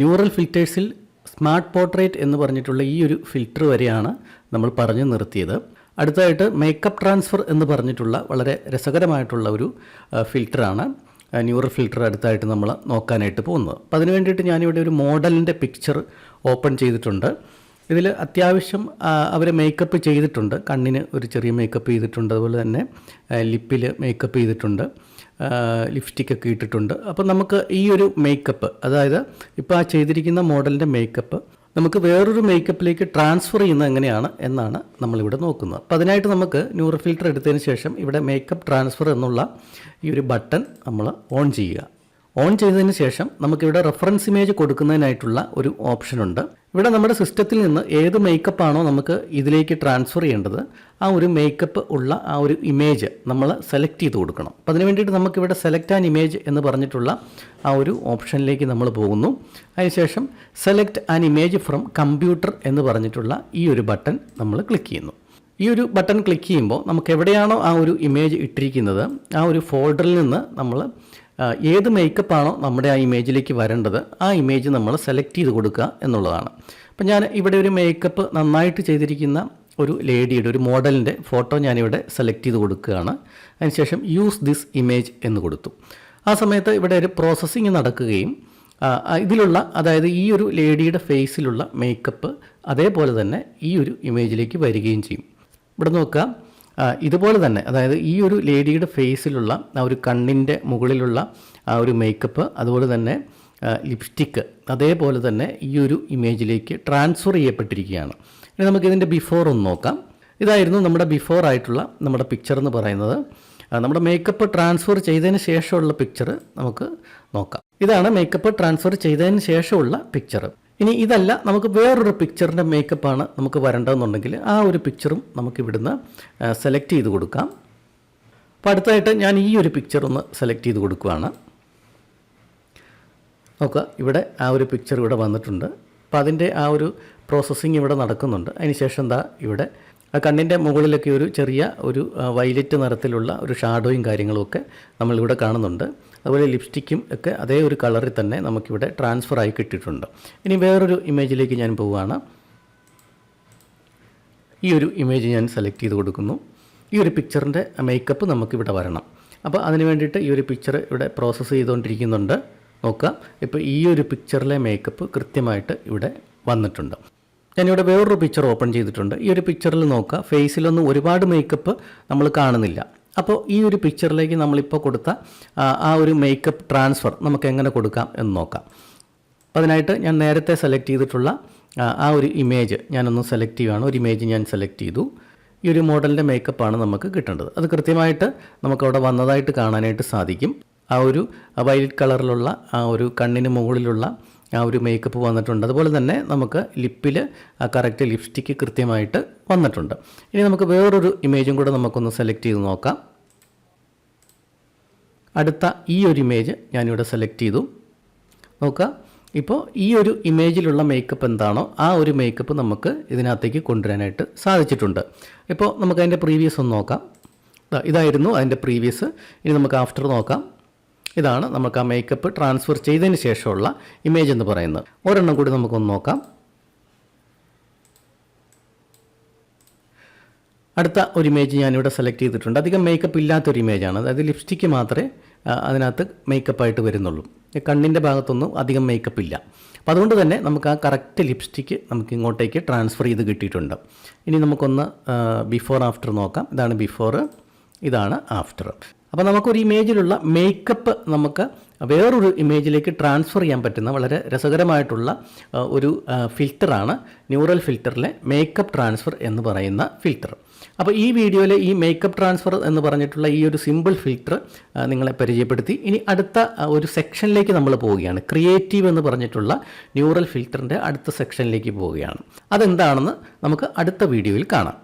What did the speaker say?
Neural ഫിൽറ്റേഴ്സിൽ smart portrait എന്ന് പറഞ്ഞിട്ടുള്ള ഈ ഒരു ഫിൽറ്റർ വരെയാണ് നമ്മൾ പറഞ്ഞു നിർത്തിയത്. അടുത്തതായിട്ട് മേക്കപ്പ് ട്രാൻസ്ഫർ എന്ന് പറഞ്ഞിട്ടുള്ള വളരെ രസകരമായിട്ടുള്ള ഒരു ഫിൽറ്ററാണ് ന്യൂറൽ ഫിൽറ്റർ അടുത്തായിട്ട് നമ്മൾ നോക്കാനായിട്ട് പോകുന്നത്. അപ്പോൾ അതിന് വേണ്ടിയിട്ട് ഞാനിവിടെ ഒരു മോഡലിൻ്റെ പിക്ചർ ഓപ്പൺ ചെയ്തിട്ടുണ്ട്. ഇതിൽ അത്യാവശ്യം അവർ മേക്കപ്പ് ചെയ്തിട്ടുണ്ട്. കണ്ണിന് ഒരു ചെറിയ മേക്കപ്പ് ചെയ്തിട്ടുണ്ട്, അതുപോലെ തന്നെ ലിപ്പിൽ മേക്കപ്പ് ചെയ്തിട്ടുണ്ട്, ലിപ്സ്റ്റിക്കൊക്കെ ഇട്ടിട്ടുണ്ട്. അപ്പോൾ നമുക്ക് ഈ ഒരു മേക്കപ്പ്, അതായത് ഇപ്പോൾ ആ ചെയ്തിരിക്കുന്ന മോഡലിൻ്റെ മേക്കപ്പ് നമുക്ക് വേറൊരു മേക്കപ്പിലേക്ക് ട്രാൻസ്ഫർ ചെയ്യുന്നത് എങ്ങനെയാണ് എന്നാണ് നമ്മളിവിടെ നോക്കുന്നത്. അപ്പോൾ അതിനായിട്ട് നമുക്ക് ന്യൂറൽ ഫിൽറ്റർ എടുത്തതിന് ശേഷം ഇവിടെ മേക്കപ്പ് ട്രാൻസ്ഫർ എന്നുള്ള ഈ ഒരു ബട്ടൺ നമ്മൾ ഓൺ ചെയ്യുക. ഓൺ ചെയ്തതിന് ശേഷം നമുക്കിവിടെ റെഫറൻസ് ഇമേജ് കൊടുക്കുന്നതിനായിട്ടുള്ള ഒരു ഓപ്ഷനുണ്ട്. ഇവിടെ നമ്മുടെ സിസ്റ്റത്തിൽ നിന്ന് ഏത് മേക്കപ്പാണോ നമുക്ക് ഇതിലേക്ക് ട്രാൻസ്ഫർ ചെയ്യേണ്ടത്, ആ ഒരു മേക്കപ്പ് ഉള്ള ആ ഒരു ഇമേജ് നമ്മൾ സെലക്ട് ചെയ്ത് കൊടുക്കണം. അപ്പോൾ അതിന് വേണ്ടിയിട്ട് നമുക്കിവിടെ സെലക്ട് ആൻ ഇമേജ് എന്ന് പറഞ്ഞിട്ടുള്ള ആ ഒരു ഓപ്ഷനിലേക്ക് നമ്മൾ പോകുന്നു. അതിനുശേഷം select an image from computer എന്ന് പറഞ്ഞിട്ടുള്ള ഈ ഒരു ബട്ടൺ നമ്മൾ ക്ലിക്ക് ചെയ്യുന്നു. ഈ ഒരു ബട്ടൺ ക്ലിക്ക് ചെയ്യുമ്പോൾ നമുക്ക് എവിടെയാണോ ആ ഒരു ഇമേജ് ഇട്ടിരിക്കുന്നത് ആ ഒരു ഫോൾഡറിൽ നിന്ന് നമ്മൾ ഏത് മേക്കപ്പാണോ നമ്മുടെ ആ ഇമേജിലേക്ക് വരേണ്ടത് ആ ഇമേജ് നമ്മൾ സെലക്ട് ചെയ്ത് കൊടുക്കുക എന്നുള്ളതാണ്. അപ്പം ഞാൻ ഇവിടെ ഒരു മേക്കപ്പ് നന്നായിട്ട് ചെയ്തിരിക്കുന്ന ഒരു ലേഡിയുടെ ഒരു മോഡലിൻ്റെ ഫോട്ടോ ഞാനിവിടെ സെലക്ട് ചെയ്ത് കൊടുക്കുകയാണ്. അതിനുശേഷം യൂസ് ദിസ് ഇമേജ് എന്ന് കൊടുത്തു. ആ സമയത്ത് ഇവിടെ ഒരു പ്രോസസ്സിങ് നടക്കുകയും ഇതിലുള്ള, അതായത് ഈ ഒരു ലേഡിയുടെ ഫേസിലുള്ള മേക്കപ്പ് അതേപോലെ തന്നെ ഈ ഒരു ഇമേജിലേക്ക് വരികയും ചെയ്യും. ഇവിടെ നോക്കുക, ഇതുപോലെ തന്നെ, അതായത് ഈ ഒരു ലേഡിയുടെ ഫേസിലുള്ള ആ ഒരു കണ്ണിൻ്റെ മുകളിലുള്ള ആ ഒരു മേക്കപ്പ്, അതുപോലെ തന്നെ ലിപ്സ്റ്റിക്ക് അതേപോലെ തന്നെ ഈ ഒരു ഇമേജിലേക്ക് ട്രാൻസ്ഫർ ചെയ്യപ്പെട്ടിരിക്കുകയാണ്. ഇനി നമുക്കിതിൻ്റെ ബിഫോർ ഒന്ന് നോക്കാം. ഇതായിരുന്നു നമ്മുടെ ബിഫോർ ആയിട്ടുള്ള നമ്മുടെ പിക്ചർ എന്ന് പറയുന്നത്. നമ്മുടെ മേക്കപ്പ് ട്രാൻസ്ഫർ ചെയ്തതിന് ശേഷമുള്ള പിക്ചർ നമുക്ക് നോക്കാം. ഇതാണ് മേക്കപ്പ് ട്രാൻസ്ഫർ ചെയ്തതിന് ശേഷമുള്ള പിക്ചർ. ഇനി ഇതല്ല, നമുക്ക് വേറൊരു പിക്ചറിൻ്റെ മേക്കപ്പാണ് നമുക്ക് വരേണ്ടതെന്നുണ്ടെങ്കിൽ ആ ഒരു പിക്ചറും നമുക്ക് ഇവിടുന്ന് സെലക്ട് ചെയ്ത് കൊടുക്കാം. അപ്പോൾ അടുത്തായിട്ട് ഞാൻ ഈ ഒരു പിക്ചർ ഒന്ന് സെലക്ട് ചെയ്ത് കൊടുക്കുകയാണ്. നോക്കുക, ഇവിടെ ആ ഒരു പിക്ചർ ഇവിടെ വന്നിട്ടുണ്ട്. അപ്പോൾ അതിൻ്റെ ആ ഒരു പ്രോസസ്സിങ് ഇവിടെ നടക്കുന്നുണ്ട്. അതിനുശേഷം എന്താ ഇവിടെ ആ കണ്ണിൻ്റെ മുകളിലൊക്കെ ഒരു ചെറിയ ഒരു വയലറ്റ് നിറത്തിലുള്ള ഒരു ഷാഡോയും കാര്യങ്ങളുമൊക്കെ നമ്മളിവിടെ കാണുന്നുണ്ട്. അതുപോലെ ലിപ്സ്റ്റിക്കും ഒക്കെ അതേ ഒരു കളറിൽ തന്നെ നമുക്കിവിടെ ട്രാൻസ്ഫർ ആയി കിട്ടിയിട്ടുണ്ട്. ഇനി വേറൊരു ഇമേജിലേക്ക് ഞാൻ പോവുകയാണ്. ഈ ഒരു ഇമേജ് ഞാൻ സെലക്ട് ചെയ്ത് കൊടുക്കുന്നു. ഈ ഒരു പിക്ചറിൻ്റെ മേക്കപ്പ് നമുക്കിവിടെ വരണം. അപ്പോൾ അതിന് വേണ്ടിയിട്ട് ഈ ഒരു പിക്ചർ ഇവിടെ പ്രോസസ്സ് ചെയ്തുകൊണ്ടിരിക്കുന്നുണ്ട്. നോക്കുക, ഇപ്പോൾ ഈ ഒരു പിക്ചറിലെ മേക്കപ്പ് കൃത്യമായിട്ട് ഇവിടെ വന്നിട്ടുണ്ട്. ഞാനിവിടെ വേറൊരു പിക്ചർ ഓപ്പൺ ചെയ്തിട്ടുണ്ട്. ഈ ഒരു പിക്ചറിൽ നോക്കുക, ഫേസിലൊന്നും ഒരുപാട് മേക്കപ്പ് നമ്മൾ കാണുന്നില്ല. അപ്പോൾ ഈ ഒരു പിക്ചറിലേക്ക് നമ്മളിപ്പോൾ കൊടുത്ത ആ ഒരു മേക്കപ്പ് ട്രാൻസ്ഫർ നമുക്ക് എങ്ങനെ കൊടുക്കാം എന്ന് നോക്കാം. അപ്പോൾ അതിനായിട്ട് ഞാൻ നേരത്തെ സെലക്ട് ചെയ്തിട്ടുള്ള ആ ഒരു ഇമേജ് ഞാനൊന്ന് സെലക്ട് ചെയ്യുകയാണ്. ഒരു ഇമേജ് ഞാൻ സെലക്ട് ചെയ്തു. ഈ ഒരു മോഡലിൻ്റെ മേക്കപ്പാണ് നമുക്ക് കിട്ടേണ്ടത്. അത് കൃത്യമായിട്ട് നമുക്കവിടെ വന്നതായിട്ട് കാണാനായിട്ട് സാധിക്കും. ആ ഒരു വയലറ്റ് കളറിലുള്ള ആ ഒരു കണ്ണിന് മുകളിലുള്ള ആ ഒരു മേക്കപ്പ് വന്നിട്ടുണ്ട്. അതുപോലെ തന്നെ നമുക്ക് ലിപ്പിൽ കറക്റ്റ് ലിപ്സ്റ്റിക്ക് കൃത്യമായിട്ട് വന്നിട്ടുണ്ട്. ഇനി നമുക്ക് വേറൊരു ഇമേജും കൂടെ നമുക്കൊന്ന് സെലക്ട് ചെയ്ത് നോക്കാം. അടുത്ത ഈ ഒരു ഇമേജ് ഞാനിവിടെ സെലക്ട് ചെയ്തു. നോക്കുക, ഇപ്പോൾ ഈ ഒരു ഇമേജിലുള്ള മേക്കപ്പ് എന്താണോ ആ ഒരു മേക്കപ്പ് നമുക്ക് ഇതിനകത്തേക്ക് കൊണ്ടുവരാനായിട്ട് സാധിച്ചിട്ടുണ്ട്. ഇപ്പോൾ നമുക്ക് അതിൻ്റെ പ്രീവിയസ് ഒന്ന് നോക്കാം. ഇതായിരുന്നു അതിൻ്റെ പ്രീവിയസ്. ഇനി നമുക്ക് ആഫ്റ്റർ നോക്കാം. ഇതാണ് നമുക്ക് ആ മേക്കപ്പ് ട്രാൻസ്ഫർ ചെയ്തതിന് ശേഷമുള്ള ഇമേജ് എന്ന് പറയുന്നത്. ഒരെണ്ണം കൂടി നമുക്കൊന്ന് നോക്കാം. അടുത്ത ഒരു ഇമേജ് ഞാനിവിടെ സെലക്ട് ചെയ്തിട്ടുണ്ട്. അധികം മേക്കപ്പ് ഇല്ലാത്തൊരു ഇമേജാണ്. അതായത് ലിപ്സ്റ്റിക്ക് മാത്രമേ അതിനകത്ത് മേക്കപ്പായിട്ട് വരുന്നുള്ളൂ. കണ്ണിൻ്റെ ഭാഗത്തൊന്നും അധികം മേക്കപ്പ് ഇല്ല. അപ്പോൾ അതുകൊണ്ട് തന്നെ നമുക്ക് ആ കറക്റ്റ് ലിപ്സ്റ്റിക്ക് നമുക്ക് ഇങ്ങോട്ടേക്ക് ട്രാൻസ്ഫർ ചെയ്ത് കിട്ടിയിട്ടുണ്ട്. ഇനി നമുക്കൊന്ന് ബിഫോർ ആഫ്റ്റർ നോക്കാം. ഇതാണ് ബിഫോർ, ഇതാണ് ആഫ്റ്റർ. അപ്പോൾ നമുക്കൊരു ഇമേജിലുള്ള മേക്കപ്പ് നമുക്ക് വേറൊരു ഇമേജിലേക്ക് ട്രാൻസ്ഫർ ചെയ്യാൻ പറ്റുന്ന വളരെ രസകരമായിട്ടുള്ള ഒരു ഫിൽറ്ററാണ് ന്യൂറൽ ഫിൽറ്ററിലെ മേക്കപ്പ് ട്രാൻസ്ഫർ എന്ന് പറയുന്ന ഫിൽറ്റർ. അപ്പോൾ ഈ വീഡിയോയിൽ ഈ മേക്കപ്പ് ട്രാൻസ്ഫർ എന്ന് പറഞ്ഞിട്ടുള്ള ഈ ഒരു സിമ്പിൾ ഫിൽറ്റർ നിങ്ങളെ പരിചയപ്പെടുത്തി. ഇനി അടുത്ത ഒരു സെക്ഷനിലേക്ക് നമ്മൾ പോവുകയാണ്. ക്രിയേറ്റീവ് എന്ന് പറഞ്ഞിട്ടുള്ള ന്യൂറൽ ഫിൽറ്ററിൻ്റെ അടുത്ത സെക്ഷനിലേക്ക് പോവുകയാണ്. അതെന്താണെന്ന് നമുക്ക് അടുത്ത വീഡിയോയിൽ കാണാം.